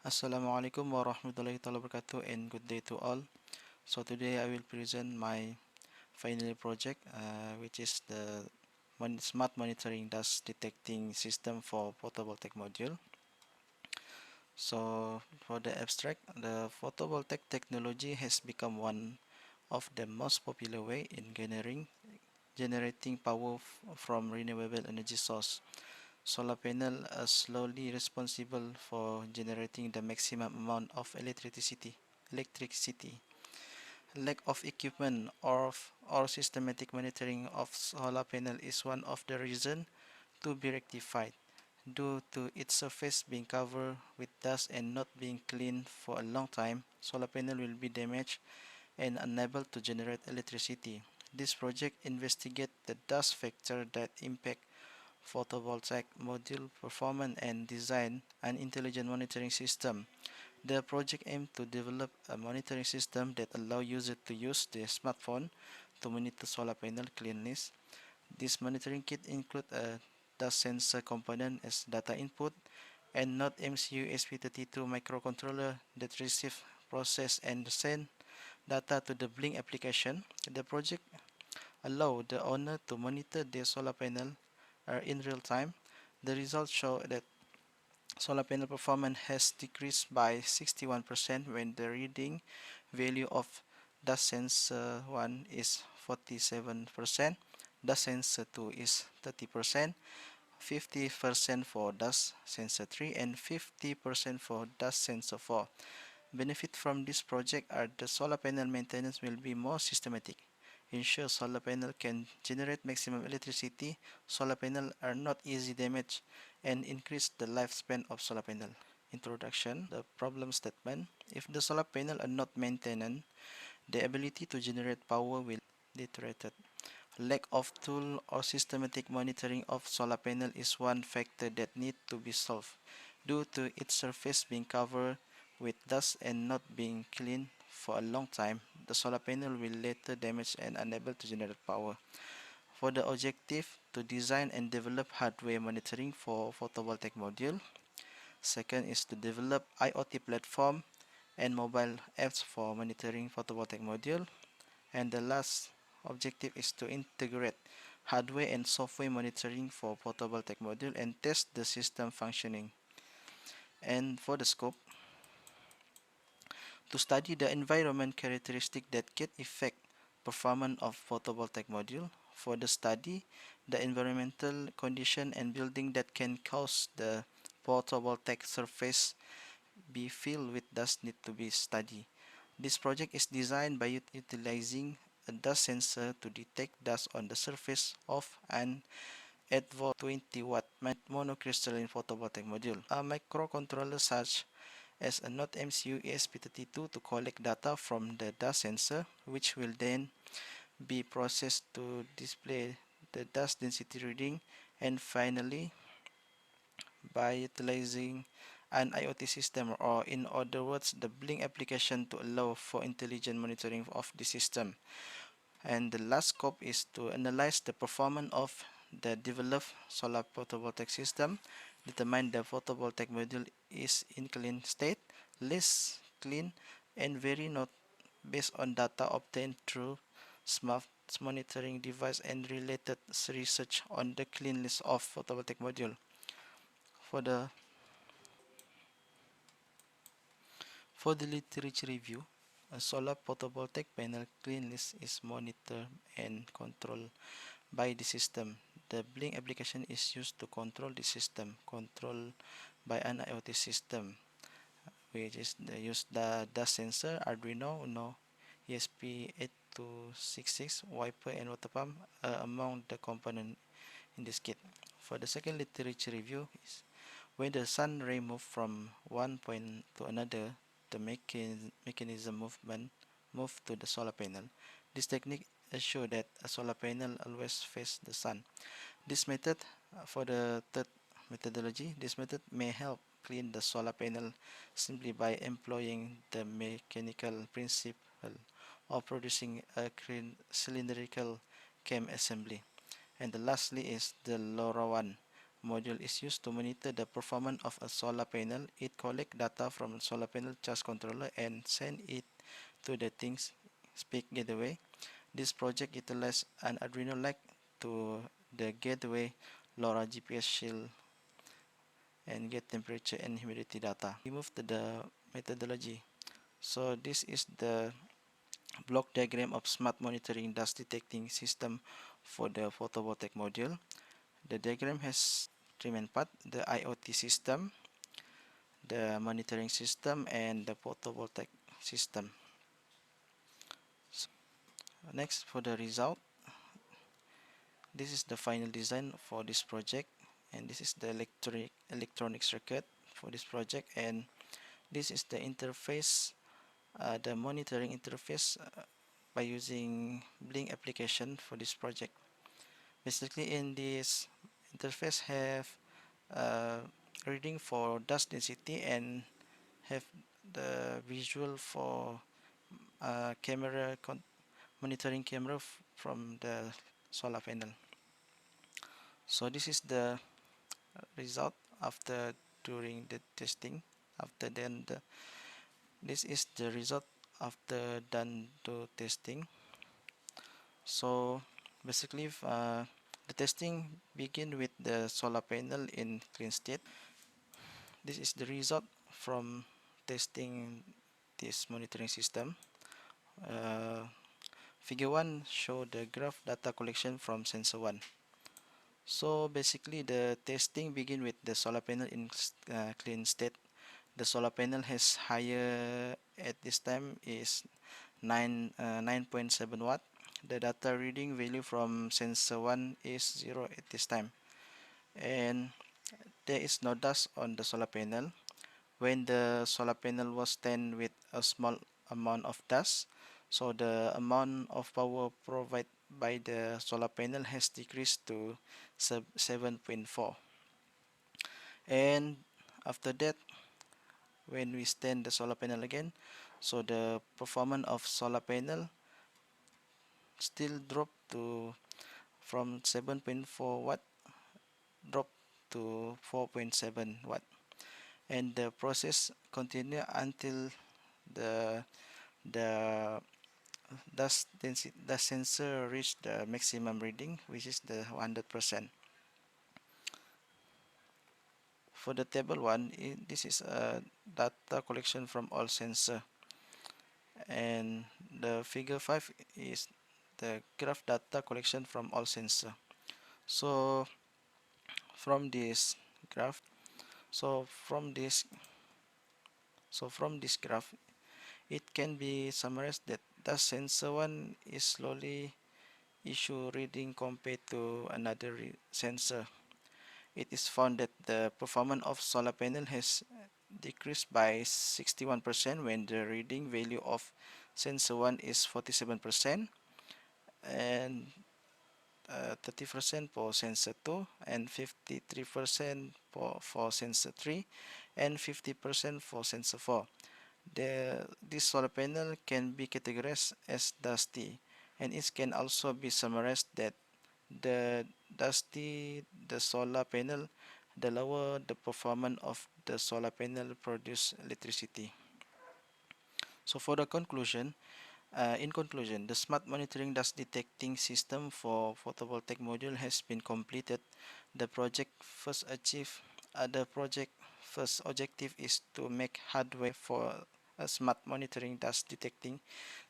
Assalamualaikum warahmatullahi wabarakatuh and good day to all. So today I will present my final year project which is the smart monitoring dust detecting system for photovoltaic module. So for the abstract, the photovoltaic technology has become one of the most popular way in generating power from renewable energy source. Solar panel are slowly responsible for generating the maximum amount of electricity. Lack of equipment or systematic monitoring of solar panel is one of the reasons to be rectified. Due to its surface being covered with dust and not being cleaned for a long time, solar panel will be damaged and unable to generate electricity. This project investigates the dust factor that impact photovoltaic module performance and design an intelligent monitoring system. The project aims to develop a monitoring system that allows users to use their smartphone to monitor solar panel cleanliness. This monitoring kit includes a dust sensor component as data input and not MCU SP32 microcontroller that receive, process, and send data to the Blink application. The project allows the owner to monitor their solar panel in real time. The results show that solar panel performance has decreased by 61% when the reading value of dust sensor 1 is 47%, dust sensor 2 is 30%, 50% for dust sensor 3, and 50% for dust sensor 4. Benefit from this project are the solar panel maintenance will be more systematic. Ensure solar panel can generate maximum electricity. Solar panel are not easy damage and increase the lifespan of solar panel. Introduction, the problem statement. If the solar panel are not maintained, the ability to generate power will deteriorate. Lack of tool or systematic monitoring of solar panel is one factor that need to be solved. Due to its surface being covered with dust and not being cleaned for a long time, the solar panel will later damage and unable to generate power. For the objective to design and develop hardware monitoring for photovoltaic module. Second is to develop IoT platform and mobile apps for monitoring photovoltaic module. And the last objective is to integrate hardware and software monitoring for photovoltaic module and test the system functioning. And for the scope, to study the environment characteristic that can affect performance of photovoltaic module. For the study, the environmental condition and building that can cause the photovoltaic surface be filled with dust need to be studied. This project is designed by utilizing a dust sensor to detect dust on the surface of an 8-volt 20-watt monocrystalline photovoltaic module. A microcontroller such as a Not MCU ESP32 to collect data from the dust sensor, which will then be processed to display the dust density reading, and finally by utilizing an IoT system, or in other words the Blink application, to allow for intelligent monitoring of the system. And the last scope is to analyze the performance of the developed solar photovoltaic system, determine the photovoltaic module is in clean state, less clean, and very not based on data obtained through smart monitoring device and related research on the cleanliness of photovoltaic module. For the For the literature review, a solar photovoltaic panel cleanliness is monitored and controlled by the system. The Blink application is used to control the system, controlled by an IoT system, which is use the dust sensor, Arduino Uno, ESP8266, wiper, and water pump among the components in this kit. For the second literature review is when the sun ray move from one point to another, the mechanism movement move to the solar panel. This technique assures that a solar panel always face the sun. This method, for the third methodology, this method may help clean the solar panel simply by employing the mechanical principle of producing a cylindrical cam assembly. And the lastly is the LoRaWAN module is used to monitor the performance of a solar panel. It collects data from solar panel charge controller and send it to the things speak gateway. This project utilizes an Arduino link to the gateway LoRa GPS shield and get temperature and humidity data. We move to the methodology. So this is the block diagram of smart monitoring dust detecting system for the photovoltaic module. The diagram has three main parts: the IoT system, the monitoring system, and the photovoltaic system. So next, for the result, this is the final design for this project, and this is the electronic circuit for this project, and this is the interface, the monitoring interface by using Blink application for this project. Basically, in this interface have uh, reading for dust density and have the visual for camera monitoring camera from the solar panel. So this is the result after during the testing. After then, this is the result after done to testing. So basically, the testing begin with the solar panel in clean state. This is the result from testing this monitoring system. Uh, Figure 1 show the graph data collection from sensor 1. So basically the testing begin with the solar panel in clean state. The solar panel has higher at this time is 9.7 watt. The data reading value from sensor 1 is 0 at this time. And there is no dust on the solar panel. When the solar panel was turned with a small amount of dust, so the amount of power provided by the solar panel has decreased to 7.4. And after that, when we stand the solar panel again, so the performance of solar panel still drop to from 7.4 watt drop to 4.7 watt, and the process continue until the the the sensor reach the maximum reading, which is the 100%. For the table 1, this is a data collection from all sensor, and the figure 5 is the graph data collection from all sensor. So from this graph, so from this from this graph, it can be summarized that the sensor 1 is slowly issue reading compared to another sensor. It is found that the performance of solar panel has decreased by 61% when the reading value of sensor 1 is 47%, and 30% for sensor 2, and 53% for sensor 3, and 50% for sensor 4. This solar panel can be categorized as dusty, and it can also be summarized that the dusty the solar panel, the lower the performance of the solar panel produce electricity. So for the conclusion, in conclusion, the smart monitoring dust detecting system for photovoltaic module has been completed. The project first objective is to make hardware for a smart monitoring dust detecting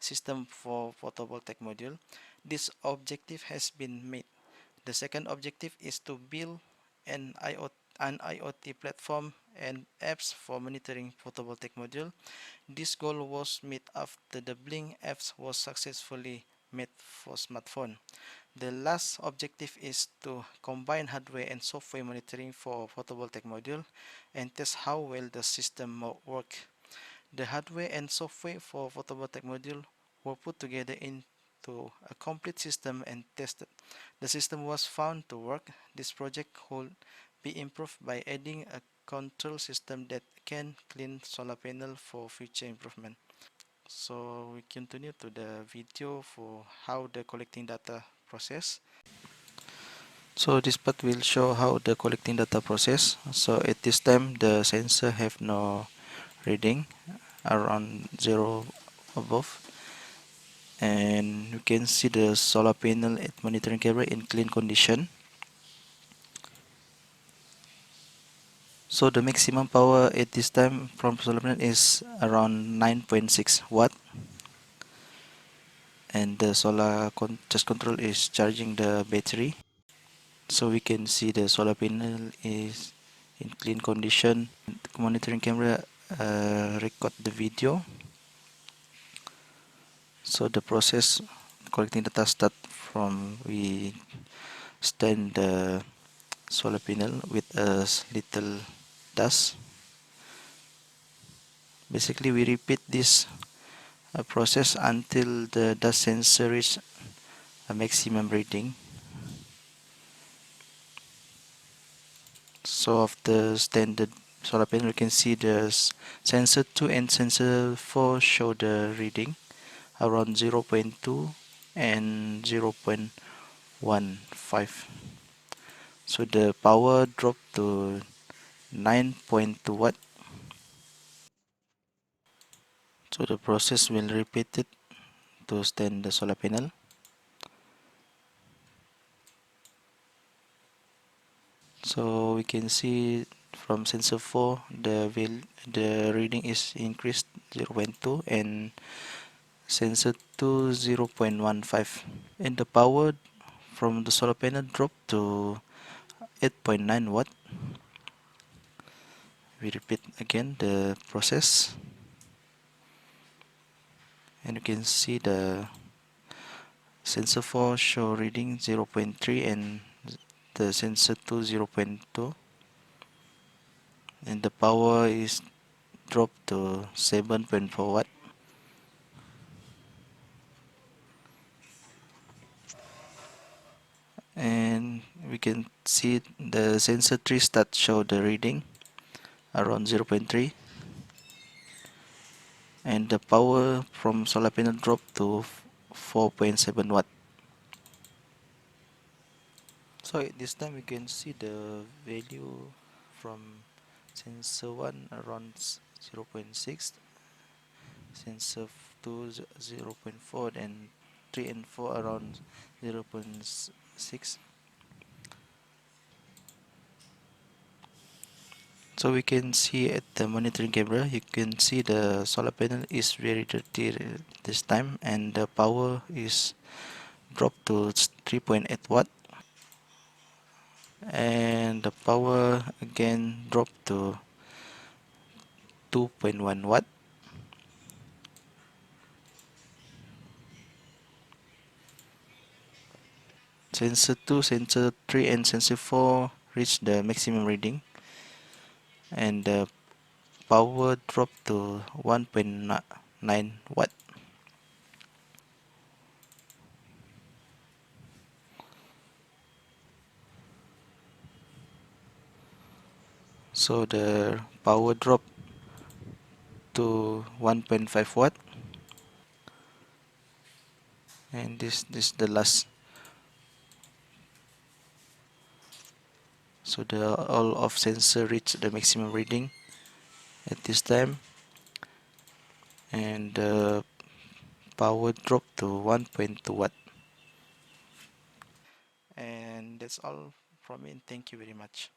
system for photovoltaic module. This objective has been made. The second objective is to build an IoT platform and apps for monitoring photovoltaic module. This goal was met after the Blink apps was successfully made for smartphone. The last objective is to combine hardware and software monitoring for photovoltaic module and test how well the system work. The hardware and software for photovoltaic module were put together into a complete system and tested. The system was found to work. This project could be improved by adding a control system that can clean solar panel for future improvement. So we continue to the video for how the collecting data process. So this part will show how the collecting data process. So at this time the sensor have no reading around 0 above, and you can see the solar panel at monitoring camera in clean condition. So the maximum power at this time from solar panel is around 9.6 watt, and the charge control is charging the battery. So we can see the solar panel is in clean condition. The monitoring camera record the video. So the process collecting data start from we stand the solar panel with a little dust. Basically we repeat this process until the dust sensor reach a maximum reading. So of the standard solar panel, you can see the sensor 2 and sensor 4 show the reading around 0.2 and 0.15. So the power dropped to 9.2 watt. So the process will repeat it to stand the solar panel. So we can see from sensor 4 the reading is increased 0.2 and sensor 2 0.15, and the power from the solar panel dropped to 8.9 watt. We repeat again the process, and you can see the sensor 4 show reading 0.3 and the sensor 2 0.2, and the power is dropped to 7.4 watt. And we can see the sensor 3 start show the reading around 0.3, and the power from solar panel dropped to 4.7 watt. So at this time we can see the value from sensor 1 around 0.6, sensor 2 0.4, and 3 and 4 around 0.6. So we can see at the monitoring camera, you can see the solar panel is very dirty this time, and the power is dropped to 3.8 watt, and the power again dropped to 2.1 watt. Sensor 2, sensor 3, and sensor 4 reached the maximum reading, and the power dropped to 1.9 watt. So the power dropped to 1.5 watt, and this is the last. So the all of sensor reached the maximum reading at this time, and the power dropped to 1.2 watt. And that's all from me. Thank you very much.